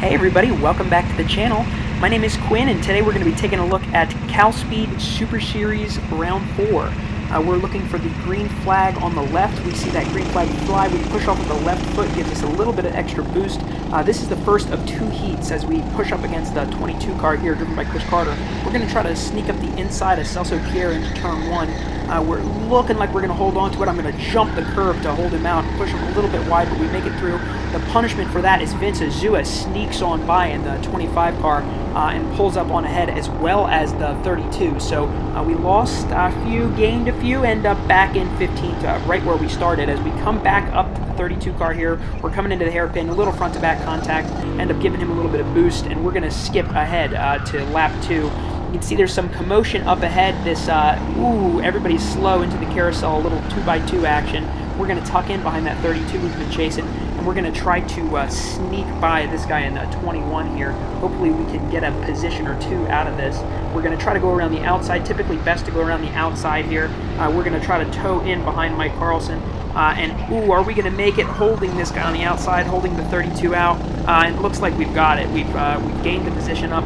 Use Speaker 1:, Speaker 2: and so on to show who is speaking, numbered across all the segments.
Speaker 1: Hey everybody, welcome back to the channel. My name is Quinn and today we're going to be taking a look at CalSpeed Super Series Round 4. We're looking for the green flag on the left. We see that green flag fly. We push off with the left foot, gives us a little bit of extra boost. This is the first of two heats as we push up against the 22 car here driven by Chris Carter. We're going to try to sneak up the inside of Celso Pierre into turn 1. We're looking like we're going to hold on to it. I'm going to jump the curb to hold him out and push him a little bit wide, but we make it through. The punishment for that is Vince Azua sneaks on by in the 25 car and pulls up on ahead as well as the 32. So we lost a few, gained a few, end up back in 15th, right where we started. As we come back up to the 32 car here, we're coming into the hairpin, a little front to back contact, end up giving him a little bit of boost, and we're going to skip ahead to lap 2. You can see there's some commotion up ahead. This, everybody's slow into the carousel, a little 2x2 action. We're going to tuck in behind that 32 we've been chasing, and we're going to try to sneak by this guy in 21 here. Hopefully we can get a position or two out of this. We're going to try to go around the outside, typically best to go around the outside here. We're going to try to toe in behind Mike Carlson. Are we going to make it holding this guy on the outside, holding the 32 out? And it looks like we've got it. We've gained the position up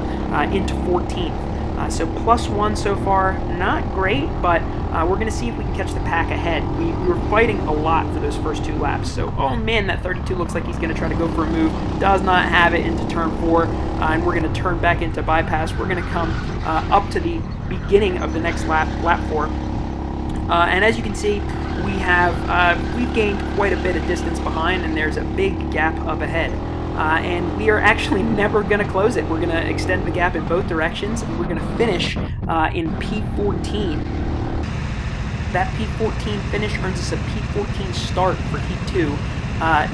Speaker 1: into 14th. So +1 so far, not great, but we're going to see if we can catch the pack ahead. We were fighting a lot for those first 2 laps, so oh man, that 32 looks like he's going to try to go for a move, does not have it into turn 4, and we're going to turn back into bypass. We're going to come up to the beginning of the next lap, lap 4, and as you can see, we've gained quite a bit of distance behind, and there's a big gap up ahead. And we are actually never going to close it. We're going to extend the gap in both directions, and we're going to finish in P14. That P14 finish earns us a P14 start for Heat 2.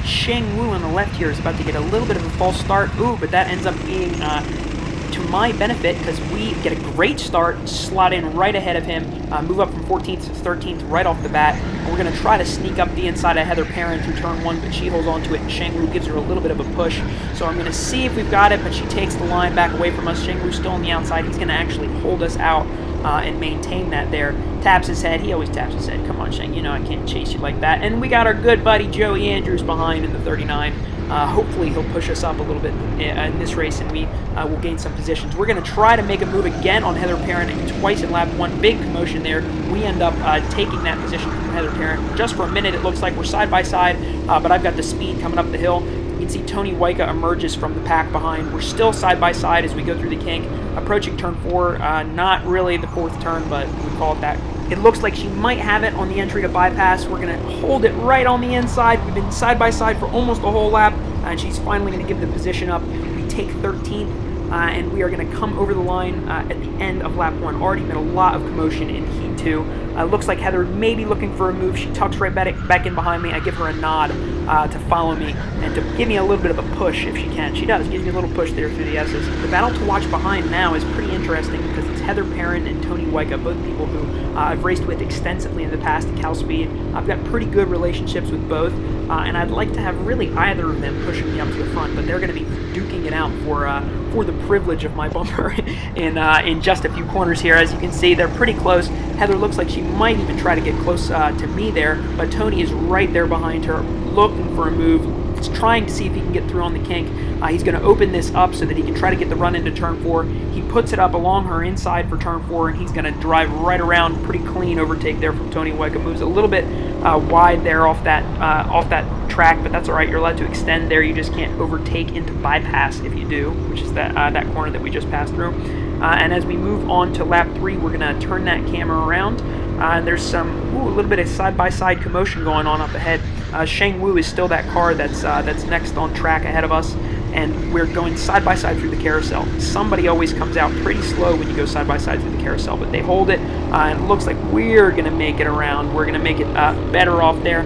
Speaker 1: Shang Wu on the left here is about to get a little bit of a false start. But that ends up being to my benefit because we get a great start, slot in right ahead of him, move up from 14th to 13th right off the bat. And we're going to try to sneak up the inside of Heather Perrin through turn 1, but she holds on to it, and Shang Wu gives her a little bit of a push. So I'm going to see if we've got it, but she takes the line back away from us. Shang Wu's still on the outside. He's going to actually hold us out and maintain that there. Taps his head. He always taps his head. Come on, Shang. You know I can't chase you like that. And we got our good buddy Joey Andrews behind in the 39. Hopefully he'll push us up a little bit in this race, and we will gain some positions. We're going to try to make a move again on Heather Perrin, and twice in lap 1. Big commotion there. We end up taking that position from Heather Perrin. Just for a minute, it looks like we're side by side, but I've got the speed coming up the hill. You can see Tony Waika emerges from the pack behind. We're still side by side as we go through the kink. Approaching turn 4, not really the 4th turn, but we call it that. It looks like she might have it on the entry to bypass. We're going to hold it right on the inside. We've been side by side for almost a whole lap, and she's finally going to give the position up. We take 13th. And we are going to come over the line at the end of lap 1. Already been a lot of commotion in Heat 2. Looks like Heather may be looking for a move. She tucks right back in behind me. I give her a nod to follow me and to give me a little bit of a push if she can. She does. Gives me a little push there through the S's. The battle to watch behind now is pretty interesting because it's Heather Perrin and Tony Waika, both people who I've raced with extensively in the past at CalSpeed. I've got pretty good relationships with both, and I'd like to have really either of them pushing me up to the front, but they're going to be duking it out for the privilege of my bumper in just a few corners here. As you can see, they're pretty close. Heather looks like she might even try to get close to me there, but Tony is right there behind her, looking for a move. He's trying to see if he can get through on the kink. He's going to open this up so that he can try to get the run into turn 4. He puts it up along her inside for turn 4, and he's going to drive right around. Pretty clean overtake there from Tony Waika. Moves a little bit wide there off that track, but that's all right. You're allowed to extend there. You just can't overtake into bypass if you do, which is that corner that we just passed through. And as we move on to lap 3, we're going to turn that camera around. There's a little bit of side-by-side commotion going on up ahead. Shang Wu is still that car that's next on track ahead of us, and we're going side-by-side through the carousel. Somebody always comes out pretty slow when you go side-by-side through the carousel, but they hold it, and it looks like we're going to make it around. We're going to make it better off there.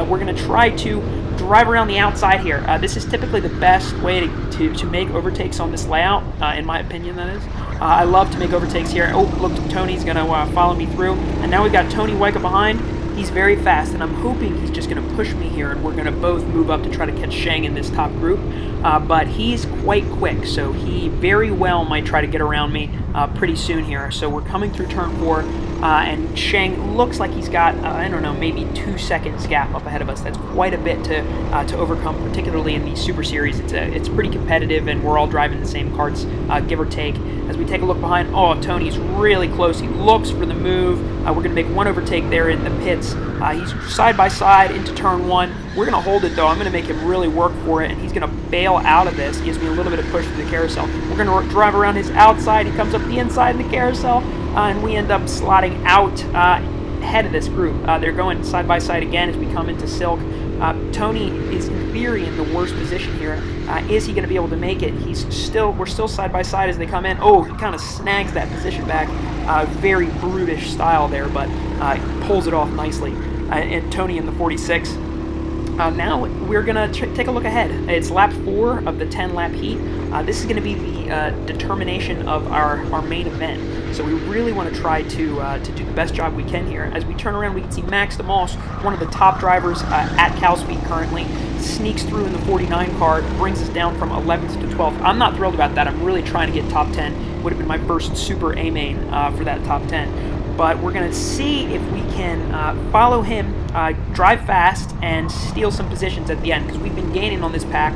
Speaker 1: We're going to try to drive around the outside here. This is typically the best way to make overtakes on this layout, in my opinion, that is. I love to make overtakes here. Oh, look, Tony's going to follow me through. And now we've got Tony Waika behind. He's very fast, and I'm hoping he's just going to push me here, and we're going to both move up to try to catch Shang in this top group. But he's quite quick, so he very well might try to get around me pretty soon here. So we're coming through turn 4. and Sheng looks like he's got, I don't know, maybe 2 seconds gap up ahead of us. That's quite a bit to overcome, particularly in these Super Series. It's pretty competitive, and we're all driving the same karts, give or take. As we take a look behind, oh, Tony's really close. He looks for the move. We're going to make one overtake there in the pits. He's side by side into turn 1. We're going to hold it, though. I'm going to make him really work for it, and he's going to bail out of this. Gives me a little bit of push through the carousel. We're going to drive around his outside. He comes up the inside in the carousel, and we end up slotting out ahead of this group. They're going side by side again as we come into Silk. Tony is in theory in the worst position here. Is he going to be able to make it? We're still side by side as they come in. Oh, he kind of snags that position back. Very brutish style there, but pulls it off nicely. And Tony in the 46. Now we're going to take a look ahead. It's lap 4 of the 10-lap heat. This is going to be the determination of our main event. So we really want to try to do the best job we can here. As we turn around, we can see Max DeMoss, one of the top drivers at CalSpeed currently, sneaks through in the 49 car, brings us down from 11th to 12th. I'm not thrilled about that. I'm really trying to get top 10. Would have been my first Super A main for that top 10. But we're going to see if we can follow him, drive fast, and steal some positions at the end, because we've been gaining on this pack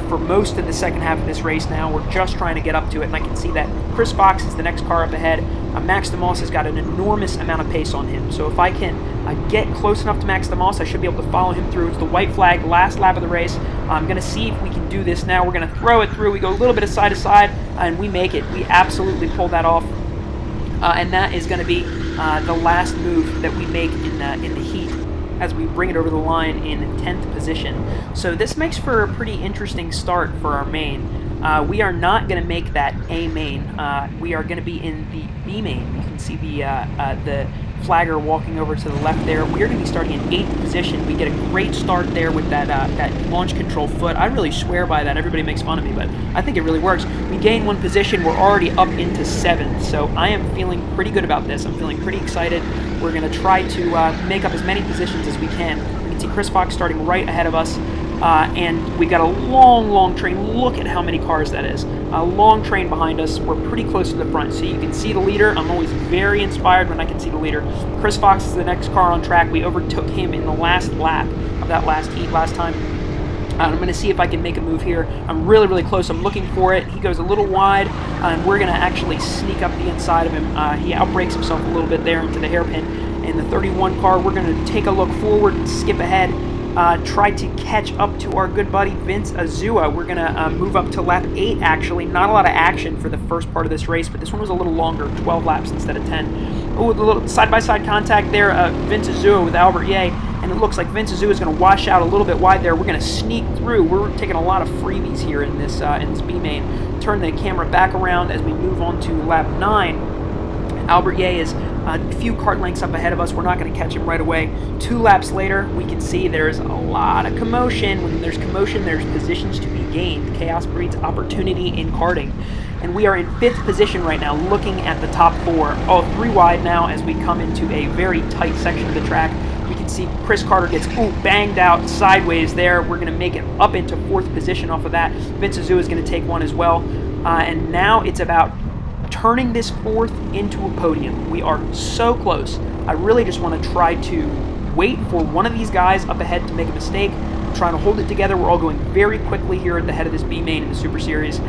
Speaker 1: for most of the second half of this race now. We're just trying to get up to it, and I can see that Chris Fox is the next car up ahead. Max DeMoss has got an enormous amount of pace on him, so if I can get close enough to Max DeMoss, I should be able to follow him through. It's the white flag, last lap of the race. I'm going to see if we can do this now. We're going to throw it through. We go a little bit of side to side, and we make it. We absolutely pull that off, and that is going to be the last move that we make in the heat, as we bring it over the line in 10th position. So this makes for a pretty interesting start for our main. We are not going to make that A main. We are going to be in the B main. You can see the flagger walking over to the left there. We're going to be starting in 8th position. We get a great start there with that launch control foot. I really swear by that. Everybody makes fun of me, but I think it really works. We gain 1 position. We're already up into 7th, so I am feeling pretty good about this. I'm feeling pretty excited. We're going to try to make up as many positions as we can. We can see Chris Fox starting right ahead of us, and we got a long train. Look at how many cars that is. A long train behind us. We're pretty close to the front, so you can see the leader. I'm always very inspired when I can see the leader. Chris Fox is the next car on track. We overtook him in the last lap of that last heat last time. I'm going to see if I can make a move here. I'm really close. I'm looking for it. He goes a little wide, and we're going to actually sneak up the inside of him. He outbrakes himself a little bit there into the hairpin. In the 31 car, we're going to take a look forward and skip ahead. Try to catch up to our good buddy Vince Azua. We're going to move up to lap 8, actually. Not a lot of action for the first part of this race, but this one was a little longer, 12 laps instead of 10. Oh, the little side-by-side contact there, Vince Azua with Albert Ye, and it looks like Vince Azua is going to wash out a little bit wide there. We're going to sneak through. We're taking a lot of freebies here in this B main. Turn the camera back around as we move on to lap 9. Albert Ye is a few kart lengths up ahead of us. We're not going to catch him right away. 2 laps later, we can see there's a lot of commotion. When there's commotion, there's positions to be gained. Chaos breeds opportunity in karting. And we are in 5th position right now, looking at the top 4. Oh, 3 wide now as we come into a very tight section of the track. We can see Chris Carter gets banged out sideways there. We're going to make it up into 4th position off of that. Vince Azua is going to take one as well. And now it's about turning this 4th into a podium. We are so close. I really just want to try to wait for one of these guys up ahead to make a mistake. I'm trying to hold it together. We're all going very quickly here at the head of this B main in the Super Series.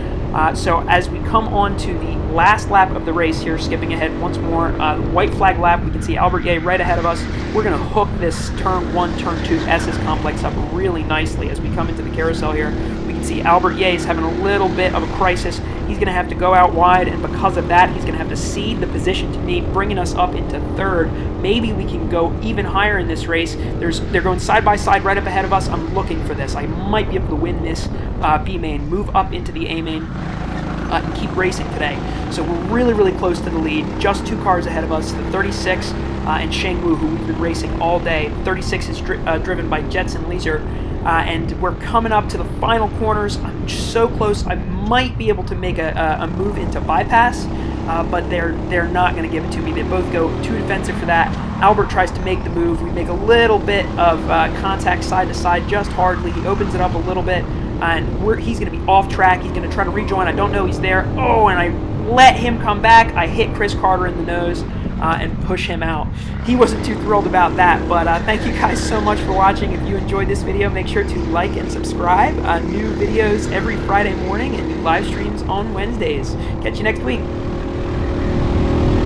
Speaker 1: So as we come on to the last lap of the race here, skipping ahead once more, white flag lap, we can see Albert Ye right ahead of us. We're going to hook this turn 1, turn 2 SS complex up really nicely as we come into the carousel here. We can see Albert Ye is having a little bit of a crisis. He's going to have to go out wide, and because of that, he's going to have to cede the position to me, bringing us up into 3rd. Maybe we can go even higher in this race. They're going side by side right up ahead of us. I'm looking for this. I might be able to win this B main, move up into the A main, and keep racing today. So we're really close to the lead. Just 2 cars ahead of us, the 36 and Sheng Wu, who we've been racing all day. 36 is driven by Jetson Leisure. And we're coming up to the final corners. I'm so close. I might be able to make a move into bypass, but they're not going to give it to me. They both go too defensive for that. Albert tries to make the move. We make a little bit of contact side to side, just hardly. He opens it up a little bit, and he's going to be off track. He's going to try to rejoin. I don't know he's there. Oh, and I let him come back. I hit Chris Carter in the nose. and push him out. He wasn't too thrilled about that, but thank you guys so much for watching. If you enjoyed this video, make sure to like and subscribe. New videos every Friday morning and new live streams on Wednesdays. Catch you next week.